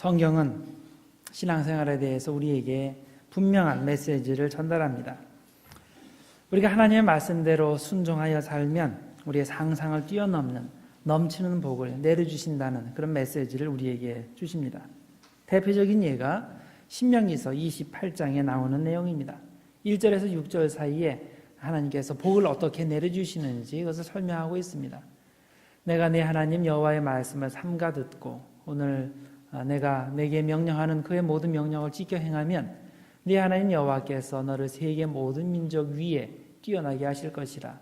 성경은 신앙생활에 대해서 우리에게 분명한 메시지를 전달합니다. 우리가 하나님의 말씀대로 순종하여 살면 우리의 상상을 뛰어넘는 넘치는 복을 내려주신다는 그런 메시지를 우리에게 주십니다. 대표적인 예가 신명기서 28장에 나오는 내용입니다. 1절에서 6절 사이에 하나님께서 복을 어떻게 내려주시는지 그것을 설명하고 있습니다. 내가 내 하나님 여호와의 말씀을 삼가 듣고 오늘 내가 내게 명령하는 그의 모든 명령을 지켜 행하면 네 하나님 여호와께서 너를 세계 모든 민족 위에 뛰어나게 하실 것이라.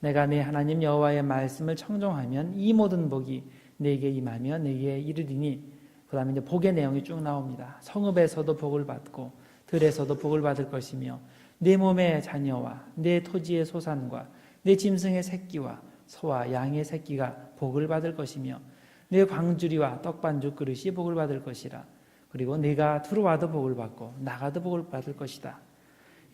내가 내 하나님 여호와의 말씀을 청종하면 이 모든 복이 내게 임하며 내게 이르리니. 그 다음에 이제 복의 내용이 쭉 나옵니다. 성읍에서도 복을 받고 들에서도 복을 받을 것이며 내 몸의 자녀와 내 토지의 소산과 내 짐승의 새끼와 소와 양의 새끼가 복을 받을 것이며 내 광주리와 떡반죽 그릇이 복을 받을 것이라. 그리고 네가 들어와도 복을 받고 나가도 복을 받을 것이다.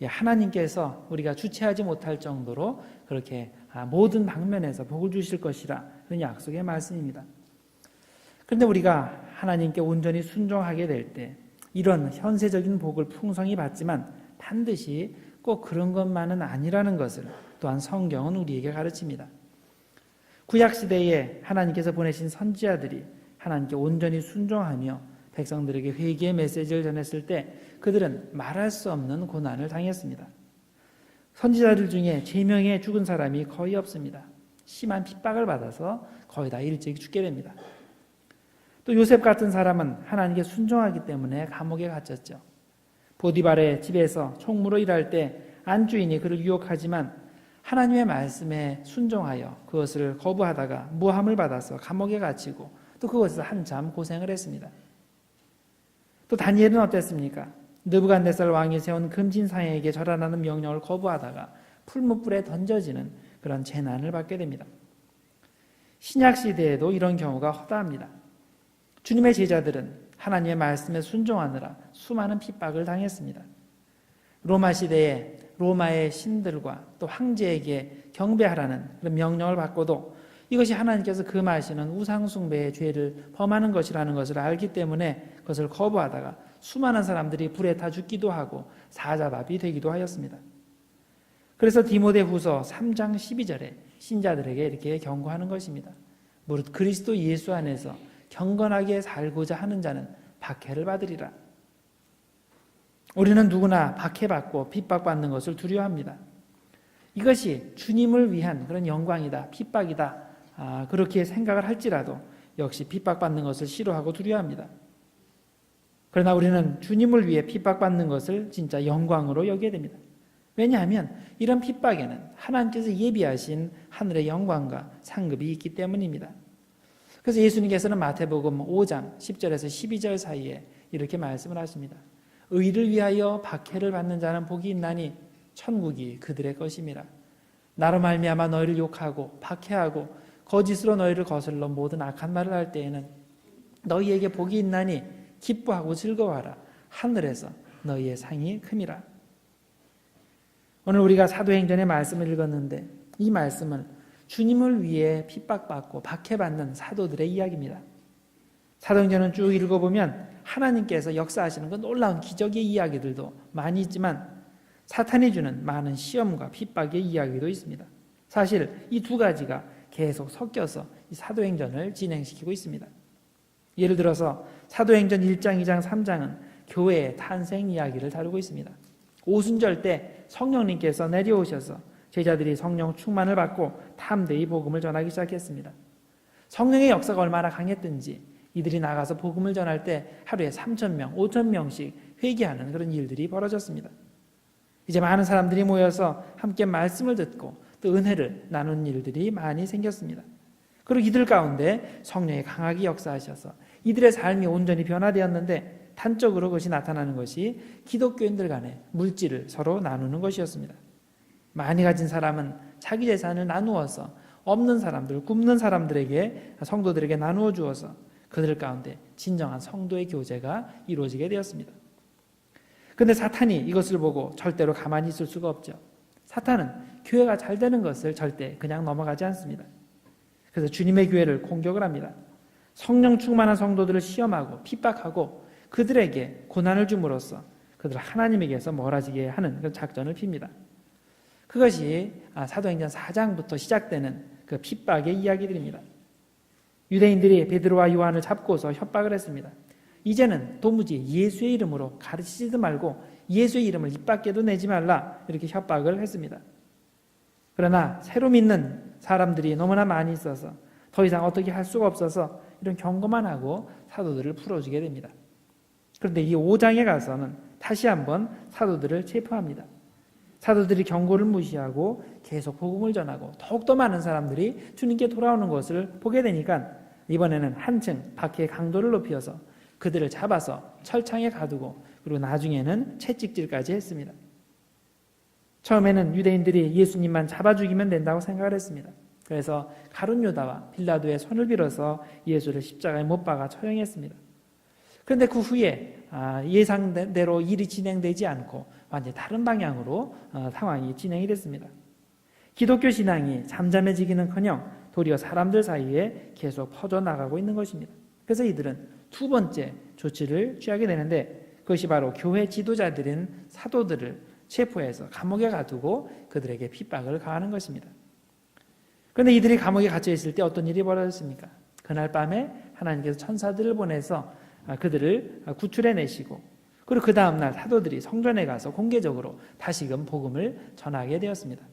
하나님께서 우리가 주체하지 못할 정도로 그렇게 모든 방면에서 복을 주실 것이라 그런 약속의 말씀입니다. 그런데 우리가 하나님께 온전히 순종하게 될 때 이런 현세적인 복을 풍성히 받지만 반드시 꼭 그런 것만은 아니라는 것을 또한 성경은 우리에게 가르칩니다. 구약시대에 하나님께서 보내신 선지자들이 하나님께 온전히 순종하며 백성들에게 회개의 메시지를 전했을 때 그들은 말할 수 없는 고난을 당했습니다. 선지자들 중에 제명에 죽은 사람이 거의 없습니다. 심한 핍박을 받아서 거의 다 일찍 죽게 됩니다. 또 요셉 같은 사람은 하나님께 순종하기 때문에 감옥에 갇혔죠. 보디발의 집에서 총무로 일할 때 안주인이 그를 유혹하지만 하나님의 말씀에 순종하여 그것을 거부하다가 모함을 받아서 감옥에 갇히고 또 그것에서 한참 고생을 했습니다. 또 다니엘은 어땠습니까? 느부갓네살 왕이 세운 금진상에게 절하라는 명령을 거부하다가 풀무불에 던져지는 그런 재난을 받게 됩니다. 신약 시대에도 이런 경우가 허다합니다. 주님의 제자들은 하나님의 말씀에 순종하느라 수많은 핍박을 당했습니다. 로마 시대에 로마의 신들과 또 황제에게 경배하라는 그런 명령을 받고도 이것이 하나님께서 금하시는 우상숭배의 죄를 범하는 것이라는 것을 알기 때문에 그것을 거부하다가 수많은 사람들이 불에 타 죽기도 하고 사자밥이 되기도 하였습니다. 그래서 디모데후서 3장 12절에 신자들에게 이렇게 경고하는 것입니다. 무릇 그리스도 예수 안에서 경건하게 살고자 하는 자는 박해를 받으리라. 우리는 누구나 박해받고 핍박받는 것을 두려워합니다. 이것이 주님을 위한 그런 영광이다, 핍박이다, 그렇게 생각을 할지라도 역시 핍박받는 것을 싫어하고 두려워합니다. 그러나 우리는 주님을 위해 핍박받는 것을 진짜 영광으로 여겨야 됩니다. 왜냐하면 이런 핍박에는 하나님께서 예비하신 하늘의 영광과 상급이 있기 때문입니다. 그래서 예수님께서는 마태복음 5장 10절에서 12절 사이에 이렇게 말씀을 하십니다. 의를 위하여 박해를 받는 자는 복이 있나니 천국이 그들의 것임이라. 나로 말미암아 너희를 욕하고 박해하고 거짓으로 너희를 거슬러 모든 악한 말을 할 때에는 너희에게 복이 있나니 기뻐하고 즐거워하라. 하늘에서 너희의 상이 큼이라. 오늘 우리가 사도행전의 말씀을 읽었는데 이 말씀은 주님을 위해 핍박받고 박해받는 사도들의 이야기입니다. 사도행전은 쭉 읽어보면 하나님께서 역사하시는 그 놀라운 기적의 이야기들도 많이 있지만 사탄이 주는 많은 시험과 핍박의 이야기도 있습니다. 사실 이 두 가지가 계속 섞여서 이 사도행전을 진행시키고 있습니다. 예를 들어서 사도행전 1장, 2장, 3장은 교회의 탄생 이야기를 다루고 있습니다. 오순절 때 성령님께서 내려오셔서 제자들이 성령 충만을 받고 탐대히 복음을 전하기 시작했습니다. 성령의 역사가 얼마나 강했든지 이들이 나가서 복음을 전할 때 하루에 3,000명, 5,000명씩 회개하는 그런 일들이 벌어졌습니다. 이제 많은 사람들이 모여서 함께 말씀을 듣고 또 은혜를 나누는 일들이 많이 생겼습니다. 그리고 이들 가운데 성령이 강하게 역사하셔서 이들의 삶이 온전히 변화되었는데 단적으로 그것이 나타나는 것이 기독교인들 간의 물질을 서로 나누는 것이었습니다. 많이 가진 사람은 자기 재산을 나누어서 없는 사람들, 굶는 사람들에게, 성도들에게 나누어 주어서 그들 가운데 진정한 성도의 교제가 이루어지게 되었습니다. 그런데 사탄이 이것을 보고 절대로 가만히 있을 수가 없죠. 사탄은 교회가 잘 되는 것을 절대 그냥 넘어가지 않습니다. 그래서 주님의 교회를 공격을 합니다. 성령 충만한 성도들을 시험하고 핍박하고 그들에게 고난을 줌으로써 그들을 하나님에게서 멀어지게 하는 그런 작전을 핍니다. 그것이 사도행전 4장부터 시작되는 그 핍박의 이야기들입니다. 유대인들이 베드로와 요한을 잡고서 협박을 했습니다. 이제는 도무지 예수의 이름으로 가르치지도 말고 예수의 이름을 입 밖에도 내지 말라, 이렇게 협박을 했습니다. 그러나 새로 믿는 사람들이 너무나 많이 있어서 더 이상 어떻게 할 수가 없어서 이런 경고만 하고 사도들을 풀어주게 됩니다. 그런데 이 5장에 가서는 다시 한번 사도들을 체포합니다. 사도들이 경고를 무시하고 계속 복음을 전하고 더욱더 많은 사람들이 주님께 돌아오는 것을 보게 되니까 이번에는 한층 박해의 강도를 높여서 그들을 잡아서 철창에 가두고 그리고 나중에는 채찍질까지 했습니다. 처음에는 유대인들이 예수님만 잡아 죽이면 된다고 생각을 했습니다. 그래서 가룟 유다와 빌라도의 손을 빌어서 예수를 십자가에 못 박아 처형했습니다. 그런데 그 후에 예상대로 일이 진행되지 않고 완전히 다른 방향으로 상황이 진행이 됐습니다. 기독교 신앙이 잠잠해지기는커녕 도리어 사람들 사이에 계속 퍼져나가고 있는 것입니다. 그래서 이들은 두 번째 조치를 취하게 되는데 그것이 바로 교회 지도자들인 사도들을 체포해서 감옥에 가두고 그들에게 핍박을 가하는 것입니다. 그런데 이들이 감옥에 갇혀 있을 때 어떤 일이 벌어졌습니까? 그날 밤에 하나님께서 천사들을 보내서 그들을 구출해내시고 그리고 그 다음날 사도들이 성전에 가서 공개적으로 다시금 복음을 전하게 되었습니다.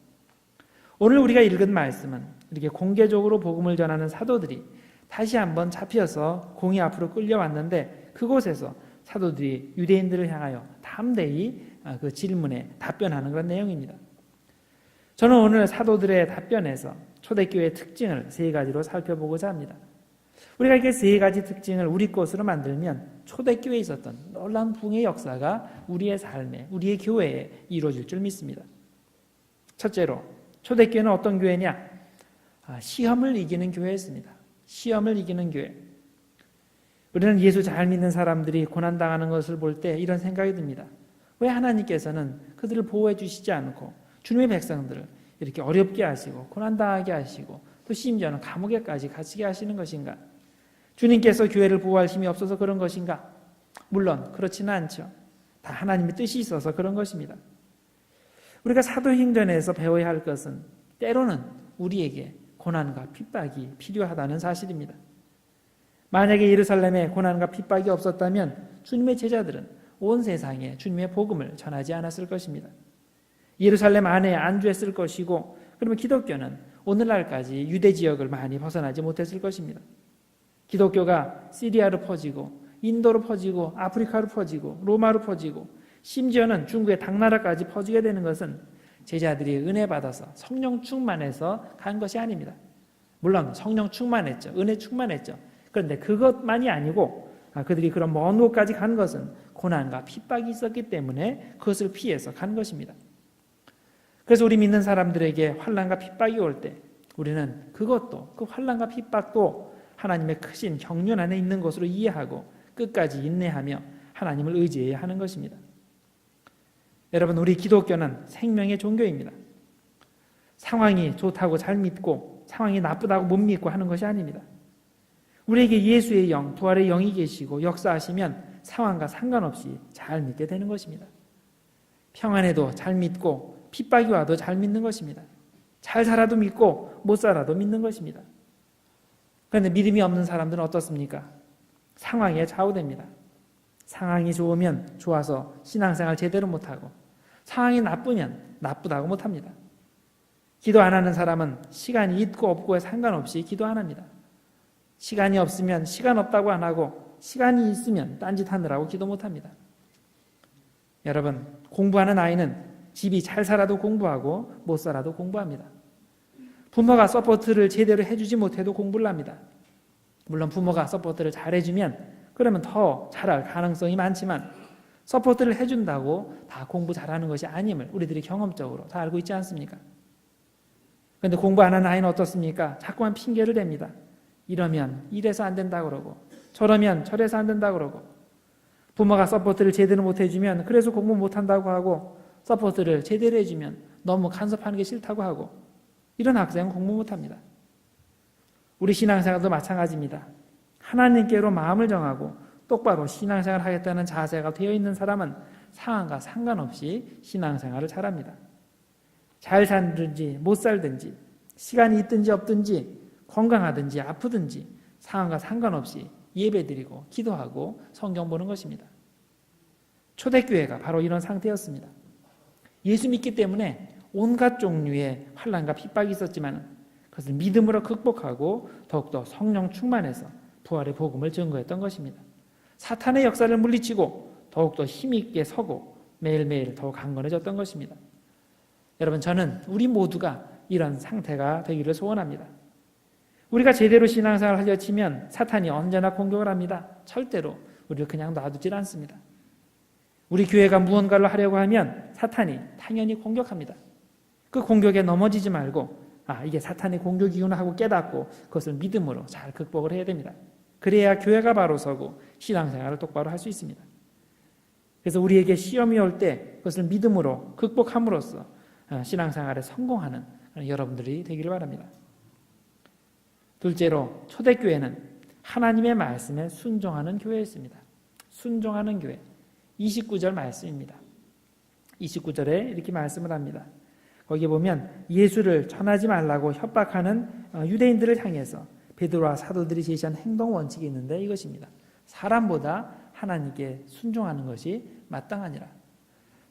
오늘 우리가 읽은 말씀은 이렇게 공개적으로 복음을 전하는 사도들이 다시 한번 잡혀서 공의 앞으로 끌려왔는데 그곳에서 사도들이 유대인들을 향하여 담대히 그 질문에 답변하는 그런 내용입니다. 저는 오늘 사도들의 답변에서 초대교회의 특징을 세 가지로 살펴보고자 합니다. 우리가 이렇게 세 가지 특징을 우리 것으로 만들면 초대교회에 있었던 놀라운 부흥의 역사가 우리의 삶에, 우리의 교회에 이루어질 줄 믿습니다. 첫째로 초대교회는 어떤 교회냐? 시험을 이기는 교회였습니다. 시험을 이기는 교회. 우리는 예수 잘 믿는 사람들이 고난당하는 것을 볼 때 이런 생각이 듭니다. 왜 하나님께서는 그들을 보호해 주시지 않고 주님의 백성들을 이렇게 어렵게 하시고 고난당하게 하시고 또 심지어는 감옥에까지 갇히게 하시는 것인가? 주님께서 교회를 보호할 힘이 없어서 그런 것인가? 물론 그렇지는 않죠. 다 하나님의 뜻이 있어서 그런 것입니다. 우리가 사도행전에서 배워야 할 것은 때로는 우리에게 고난과 핍박이 필요하다는 사실입니다. 만약에 예루살렘에 고난과 핍박이 없었다면 주님의 제자들은 온 세상에 주님의 복음을 전하지 않았을 것입니다. 예루살렘 안에 안주했을 것이고 그러면 기독교는 오늘날까지 유대 지역을 많이 벗어나지 못했을 것입니다. 기독교가 시리아로 퍼지고 인도로 퍼지고 아프리카로 퍼지고 로마로 퍼지고 심지어는 중국의 당나라까지 퍼지게 되는 것은 제자들이 은혜 받아서 성령 충만해서 간 것이 아닙니다. 물론 성령 충만했죠. 은혜 충만했죠. 그런데 그것만이 아니고 그들이 그런 먼 곳까지 간 것은 고난과 핍박이 있었기 때문에 그것을 피해서 간 것입니다. 그래서 우리 믿는 사람들에게 환난과 핍박이 올 때 우리는 그것도 그 환난과 핍박도 하나님의 크신 경륜 안에 있는 것으로 이해하고 끝까지 인내하며 하나님을 의지해야 하는 것입니다. 여러분, 우리 기독교는 생명의 종교입니다. 상황이 좋다고 잘 믿고 상황이 나쁘다고 못 믿고 하는 것이 아닙니다. 우리에게 예수의 영, 부활의 영이 계시고 역사하시면 상황과 상관없이 잘 믿게 되는 것입니다. 평안해도 잘 믿고 핍박이 와도 잘 믿는 것입니다. 잘 살아도 믿고 못 살아도 믿는 것입니다. 그런데 믿음이 없는 사람들은 어떻습니까? 상황에 좌우됩니다. 상황이 좋으면 좋아서 신앙생활 제대로 못하고 상황이 나쁘면 나쁘다고 못합니다. 기도 안 하는 사람은 시간이 있고 없고에 상관없이 기도 안 합니다. 시간이 없으면 시간 없다고 안 하고 시간이 있으면 딴짓하느라고 기도 못합니다. 여러분, 공부하는 아이는 집이 잘 살아도 공부하고 못 살아도 공부합니다. 부모가 서포트를 제대로 해주지 못해도 공부를 합니다. 물론 부모가 서포트를 잘 해주면 그러면 더 잘할 가능성이 많지만 서포트를 해준다고 다 공부 잘하는 것이 아님을 우리들이 경험적으로 다 알고 있지 않습니까? 그런데 공부 안 하는 아이는 어떻습니까? 자꾸만 핑계를 댑니다. 이러면 이래서 안 된다 그러고 저러면 저래서 안 된다 그러고 부모가 서포트를 제대로 못 해주면 그래서 공부 못한다고 하고 서포트를 제대로 해주면 너무 간섭하는 게 싫다고 하고 이런 학생은 공부 못합니다. 우리 신앙생활도 마찬가지입니다. 하나님께로 마음을 정하고 똑바로 신앙생활을 하겠다는 자세가 되어 있는 사람은 상황과 상관없이 신앙생활을 잘합니다. 잘 살든지 못 살든지, 시간이 있든지 없든지, 건강하든지 아프든지 상황과 상관없이 예배드리고 기도하고 성경 보는 것입니다. 초대교회가 바로 이런 상태였습니다. 예수 믿기 때문에 온갖 종류의 환난과 핍박이 있었지만 그것을 믿음으로 극복하고 더욱더 성령 충만해서 부활의 복음을 증거했던 것입니다. 사탄의 역사를 물리치고 더욱더 힘있게 서고 매일매일 더욱 강건해졌던 것입니다. 여러분, 저는 우리 모두가 이런 상태가 되기를 소원합니다. 우리가 제대로 신앙생활을 하려 치면 사탄이 언제나 공격을 합니다. 절대로 우리를 그냥 놔두질 않습니다. 우리 교회가 무언가를 하려고 하면 사탄이 당연히 공격합니다. 그 공격에 넘어지지 말고 이게 사탄의 공격이구나 하고 깨닫고 그것을 믿음으로 잘 극복을 해야 됩니다. 그래야 교회가 바로 서고 신앙생활을 똑바로 할 수 있습니다. 그래서 우리에게 시험이 올 때 그것을 믿음으로 극복함으로써 신앙생활에 성공하는 여러분들이 되기를 바랍니다. 둘째로, 초대교회는 하나님의 말씀에 순종하는 교회였습니다. 순종하는 교회. 29절 말씀입니다. 29절에 이렇게 말씀을 합니다. 거기에 보면 예수를 전하지 말라고 협박하는 유대인들을 향해서 베드로와 사도들이 제시한 행동 원칙이 있는데 이것입니다. 사람보다 하나님께 순종하는 것이 마땅하니라.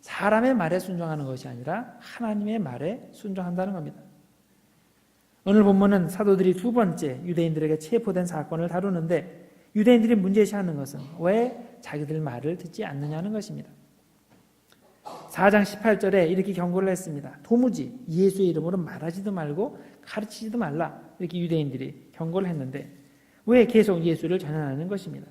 사람의 말에 순종하는 것이 아니라 하나님의 말에 순종한다는 겁니다. 오늘 본문은 사도들이 두 번째 유대인들에게 체포된 사건을 다루는데 유대인들이 문제시하는 것은 왜 자기들 말을 듣지 않느냐는 것입니다. 4장 18절에 이렇게 경고를 했습니다. 도무지 예수의 이름으로 말하지도 말고 가르치지도 말라, 이렇게 유대인들이 경고를 했는데 왜 계속 예수를 전하는 것입니다.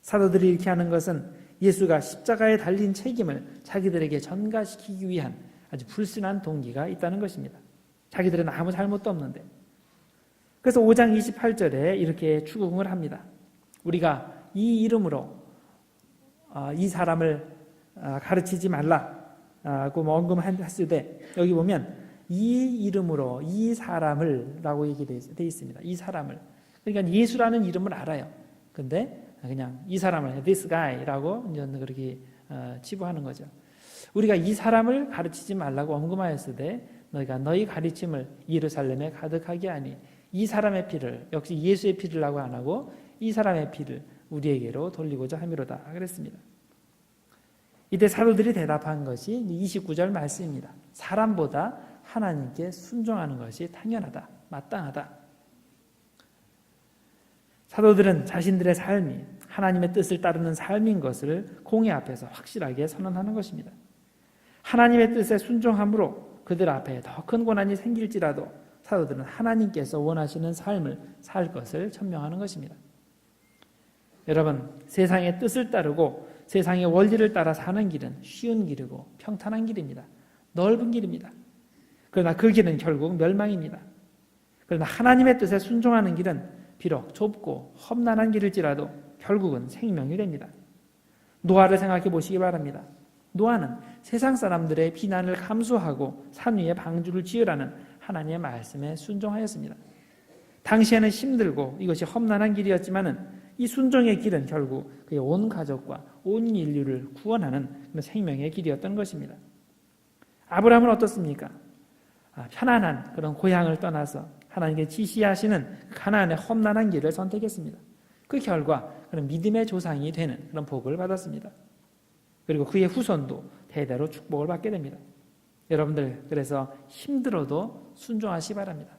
사도들이 이렇게 하는 것은 예수가 십자가에 달린 책임을 자기들에게 전가시키기 위한 아주 불순한 동기가 있다는 것입니다. 자기들은 아무 잘못도 없는데. 그래서 5장 28절에 이렇게 추궁을 합니다. 우리가 이 이름으로 이 사람을 가르치지 말라고 언급했을 때 여기 보면 이 이름으로 이 사람을 라고 얘기되어 있습니다. 이 사람을. 그러니까 예수라는 이름을 알아요. 근데 그냥 이 사람을 this guy라고 그렇게 치부하는 거죠. 우리가 이 사람을 가르치지 말라고 언급하였을 때 너희가 너희 가르침을 예루살렘에 가득하게 하니 이 사람의 피를, 역시 예수의 피를라고 안 하고 이 사람의 피를 우리에게로 돌리고자 함이로다 그랬습니다. 이때 사도들이 대답한 것이 29절 말씀입니다. 사람보다 하나님께 순종하는 것이 당연하다, 마땅하다. 사도들은 자신들의 삶이 하나님의 뜻을 따르는 삶인 것을 공회 앞에서 확실하게 선언하는 것입니다. 하나님의 뜻에 순종함으로 그들 앞에 더 큰 고난이 생길지라도 사도들은 하나님께서 원하시는 삶을 살 것을 천명하는 것입니다. 여러분, 세상의 뜻을 따르고 세상의 원리를 따라 사는 길은 쉬운 길이고 평탄한 길입니다. 넓은 길입니다. 그러나 그 길은 결국 멸망입니다. 그러나 하나님의 뜻에 순종하는 길은 비록 좁고 험난한 길일지라도 결국은 생명이 됩니다. 노아를 생각해 보시기 바랍니다. 노아는 세상 사람들의 비난을 감수하고 산 위에 방주를 지으라는 하나님의 말씀에 순종하였습니다. 당시에는 힘들고 이것이 험난한 길이었지만은 이 순종의 길은 결국 그의 온 가족과 온 인류를 구원하는 생명의 길이었던 것입니다. 아브라함은 어떻습니까? 편안한 그런 고향을 떠나서 하나님께 지시하시는 가나안의 험난한 길을 선택했습니다. 그 결과 그런 믿음의 조상이 되는 그런 복을 받았습니다. 그리고 그의 후손도 대대로 축복을 받게 됩니다. 여러분들, 그래서 힘들어도 순종하시기 바랍니다.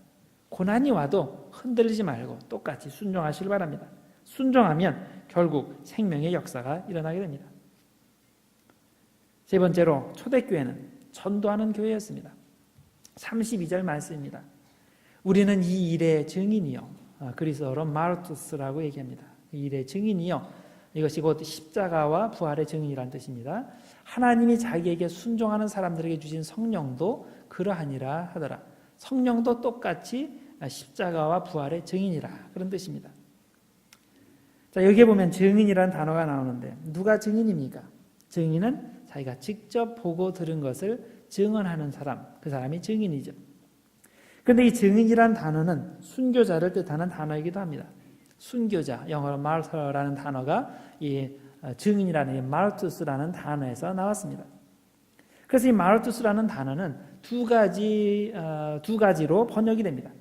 고난이 와도 흔들리지 말고 똑같이 순종하시기 바랍니다. 순종하면 결국 생명의 역사가 일어나게 됩니다. 세 번째로, 초대교회는 전도하는 교회였습니다. 32절 말씀입니다. 우리는 이 일의 증인이요, 그리스어로 마르투스라고 얘기합니다. 이 일의 증인이요, 이것이 곧 십자가와 부활의 증인이라는 뜻입니다. 하나님이 자기에게 순종하는 사람들에게 주신 성령도 그러하니라 하더라. 성령도 똑같이 십자가와 부활의 증인이라, 그런 뜻입니다. 자, 여기에 보면 증인이라는 단어가 나오는데 누가 증인입니까? 증인은 자기가 직접 보고 들은 것을 증언하는 사람, 그 사람이 증인이죠. 그런데 이 증인이라는 단어는 순교자를 뜻하는 단어이기도 합니다. 순교자, 영어로 martyr라는 단어가 이 증인이라는 이 martus라는 단어에서 나왔습니다. 그래서 이 martus라는 단어는 두 가지로 번역이 됩니다.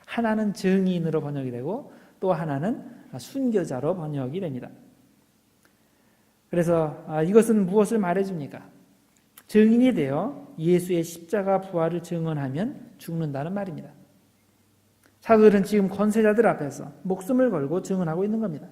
하나는 증인으로 번역이 되고 또 하나는 순교자로 번역이 됩니다. 그래서 이것은 무엇을 말해줍니까? 증인이 되어 예수의 십자가 부활을 증언하면 죽는다는 말입니다. 사도들은 지금 권세자들 앞에서 목숨을 걸고 증언하고 있는 겁니다.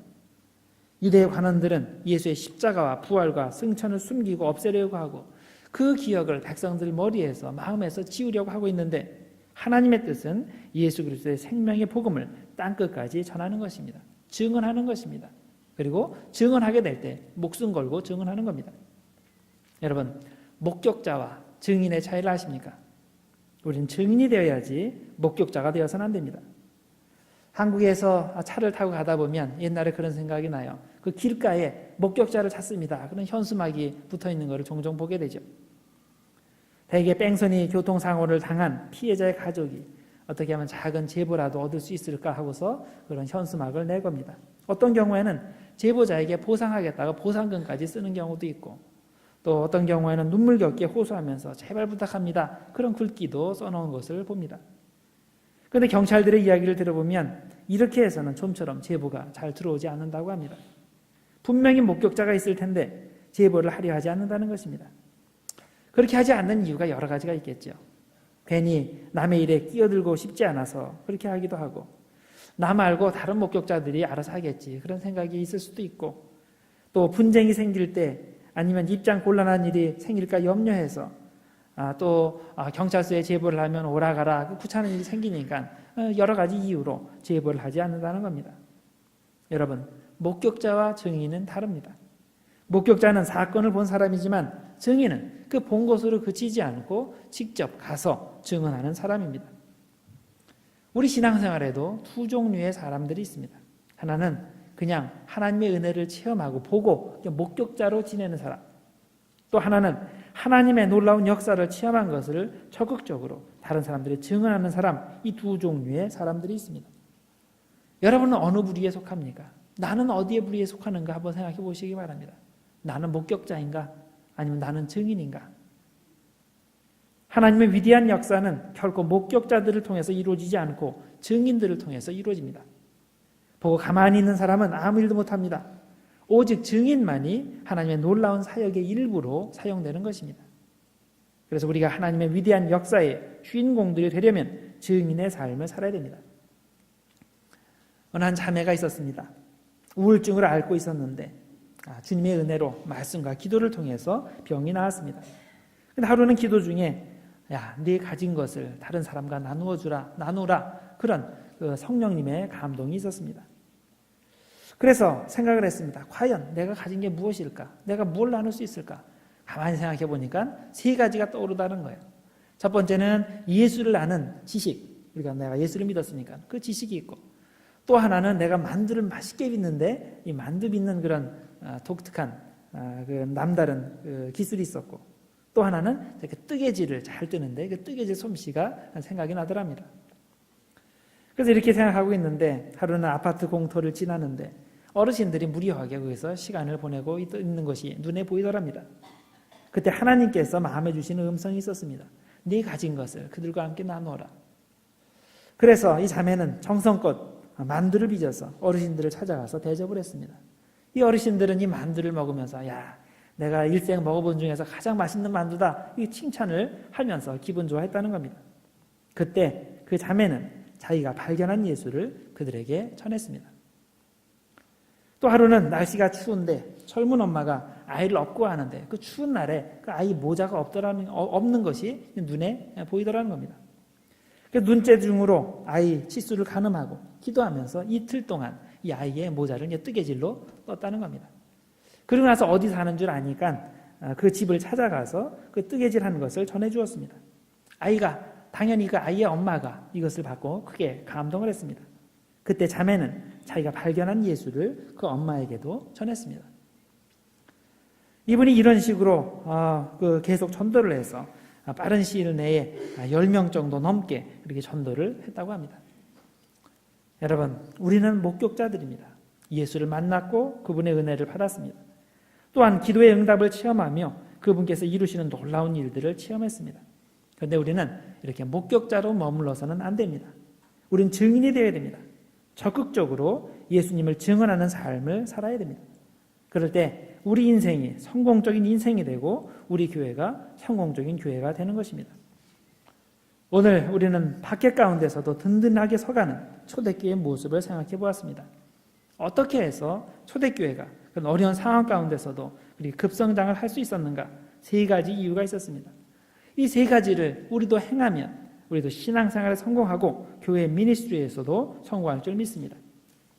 유대의 관원들은 예수의 십자가와 부활과 승천을 숨기고 없애려고 하고 그 기억을 백성들 머리에서 마음에서 지우려고 하고 있는데 하나님의 뜻은 예수 그리스도의 생명의 복음을 땅끝까지 전하는 것입니다. 증언하는 것입니다. 그리고 증언하게 될 때 목숨 걸고 증언하는 겁니다. 여러분, 목격자와 증인의 차이를 아십니까? 우리는 증인이 되어야지 목격자가 되어서는 안 됩니다. 한국에서 차를 타고 가다 보면 옛날에 그런 생각이 나요. 그 길가에 목격자를 찾습니다. 그런 현수막이 붙어있는 것을 종종 보게 되죠. 대개 뺑소니 교통사고를 당한 피해자의 가족이 어떻게 하면 작은 제보라도 얻을 수 있을까 하고서 그런 현수막을 내겁니다. 어떤 경우에는 제보자에게 보상하겠다고 보상금까지 쓰는 경우도 있고 또 어떤 경우에는 눈물겹게 호소하면서 제발 부탁합니다. 그런 글귀도 써놓은 것을 봅니다. 그런데 경찰들의 이야기를 들어보면 이렇게 해서는 좀처럼 제보가 잘 들어오지 않는다고 합니다. 분명히 목격자가 있을 텐데 제보를 하려 하지 않는다는 것입니다. 그렇게 하지 않는 이유가 여러 가지가 있겠죠. 괜히 남의 일에 끼어들고 싶지 않아서 그렇게 하기도 하고 나 말고 다른 목격자들이 알아서 하겠지 그런 생각이 있을 수도 있고 또 분쟁이 생길 때 아니면 입장 곤란한 일이 생길까 염려해서 또 경찰서에 제보를 하면 오라가라 귀찮은 일이 생기니까 여러 가지 이유로 제보를 하지 않는다는 겁니다. 여러분, 목격자와 증인은 다릅니다. 목격자는 사건을 본 사람이지만 증인은 그 본 것으로 그치지 않고 직접 가서 증언하는 사람입니다. 우리 신앙생활에도 두 종류의 사람들이 있습니다. 하나는 그냥 하나님의 은혜를 체험하고 보고 목격자로 지내는 사람, 또 하나는 하나님의 놀라운 역사를 체험한 것을 적극적으로 다른 사람들이 증언하는 사람, 이 두 종류의 사람들이 있습니다. 여러분은 어느 부류에 속합니까? 나는 어디에 부류에 속하는가 한번 생각해 보시기 바랍니다. 나는 목격자인가? 아니면 나는 증인인가? 하나님의 위대한 역사는 결코 목격자들을 통해서 이루어지지 않고 증인들을 통해서 이루어집니다. 보고 가만히 있는 사람은 아무 일도 못합니다. 오직 증인만이 하나님의 놀라운 사역의 일부로 사용되는 것입니다. 그래서 우리가 하나님의 위대한 역사의 주인공들이 되려면 증인의 삶을 살아야 됩니다. 어느 한 자매가 있었습니다. 우울증을 앓고 있었는데 주님의 은혜로 말씀과 기도를 통해서 병이 나았습니다. 근데 하루는 기도 중에 야, 네 가진 것을 다른 사람과 나누라 그런 성령님의 감동이 있었습니다. 그래서 생각을 했습니다. 과연 내가 가진 게 무엇일까? 내가 뭘 나눌 수 있을까? 가만히 생각해 보니까 세 가지가 떠오르다는 거예요. 첫 번째는 예수를 아는 지식. 내가 예수를 믿었으니까 그 지식이 있고 또 하나는 내가 만두를 맛있게 빚는데 이 만두 빚는 그런 독특한 그 남다른 기술이 있었고 또 하나는 이렇게 뜨개질을 잘 뜨는데 그 뜨개질 솜씨가 생각이 나더랍니다. 그래서 이렇게 생각하고 있는데 하루는 아파트 공터를 지나는데 어르신들이 무료하게 거기서 시간을 보내고 있는 것이 눈에 보이더랍니다. 그때 하나님께서 마음에 주시는 음성이 있었습니다. 네 가진 것을 그들과 함께 나누어라. 그래서 이 자매는 정성껏 만두를 빚어서 어르신들을 찾아가서 대접을 했습니다. 이 어르신들은 이 만두를 먹으면서 야, 내가 일생 먹어본 중에서 가장 맛있는 만두다 이 칭찬을 하면서 기분 좋아했다는 겁니다. 그때 그 자매는 자기가 발견한 예수를 그들에게 전했습니다. 또 하루는 날씨가 추운데 젊은 엄마가 아이를 업고 하는데 그 추운 날에 그 아이 모자가 없는 것이 눈에 보이더라는 겁니다. 눈째 중으로 아이 치수를 가늠하고 기도하면서 이틀 동안 이 아이의 모자를 뜨개질로 떴다는 겁니다. 그러고 나서 어디 사는 줄 아니까 그 집을 찾아가서 그 뜨개질한 것을 전해주었습니다. 아이가 당연히 그 아이의 엄마가 이것을 받고 크게 감동을 했습니다. 그때 자매는 자기가 발견한 예수를 그 엄마에게도 전했습니다. 이분이 이런 식으로 계속 전도를 해서 빠른 시일 내에 10명 정도 넘게 이렇게 전도를 했다고 합니다. 여러분, 우리는 목격자들입니다. 예수를 만났고 그분의 은혜를 받았습니다. 또한 기도의 응답을 체험하며 그분께서 이루시는 놀라운 일들을 체험했습니다. 그런데 우리는 이렇게 목격자로 머물러서는 안 됩니다. 우린 증인이 되어야 됩니다. 적극적으로 예수님을 증언하는 삶을 살아야 됩니다. 그럴 때 우리 인생이 성공적인 인생이 되고 우리 교회가 성공적인 교회가 되는 것입니다. 오늘 우리는 밖에 가운데서도 든든하게 서가는 초대교회의 모습을 생각해 보았습니다. 어떻게 해서 초대교회가 그런 어려운 상황 가운데서도 우리 급성장을 할 수 있었는가? 3가지 이유가 있었습니다. 이 3가지를 우리도 행하면 우리도 신앙생활에 성공하고 교회 미니스트리에서도 성공할 줄 믿습니다.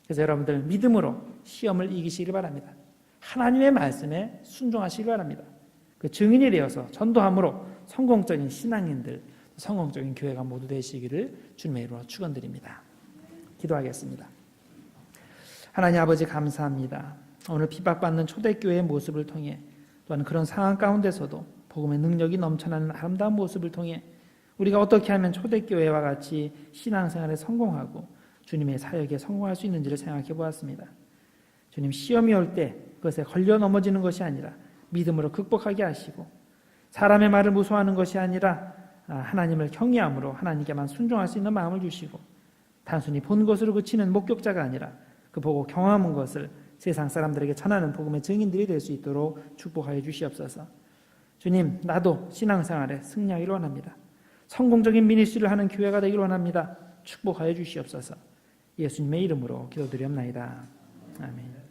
그래서 여러분들 믿음으로 시험을 이기시길 바랍니다. 하나님의 말씀에 순종하시길 바랍니다. 그 증인이 되어서 전도함으로 성공적인 신앙인들, 성공적인 교회가 모두 되시기를 주님의 이름으로 축원드립니다. 기도하겠습니다. 하나님 아버지 감사합니다. 오늘 핍박받는 초대교회의 모습을 통해 또한 그런 상황 가운데서도 복음의 능력이 넘쳐나는 아름다운 모습을 통해 우리가 어떻게 하면 초대교회와 같이 신앙생활에 성공하고 주님의 사역에 성공할 수 있는지를 생각해 보았습니다. 주님, 시험이 올 때 그것에 걸려 넘어지는 것이 아니라 믿음으로 극복하게 하시고 사람의 말을 무서워하는 것이 아니라 하나님을 경외함으로 하나님께만 순종할 수 있는 마음을 주시고 단순히 본 것으로 그치는 목격자가 아니라 그 보고 경험한 것을 세상 사람들에게 전하는 복음의 증인들이 될 수 있도록 축복하여 주시옵소서. 주님, 나도 신앙생활에 승리하기를 원합니다. 성공적인 미니스트리를 하는 교회가 되기를 원합니다. 축복하여 주시옵소서. 예수님의 이름으로 기도드리옵나이다. 아멘.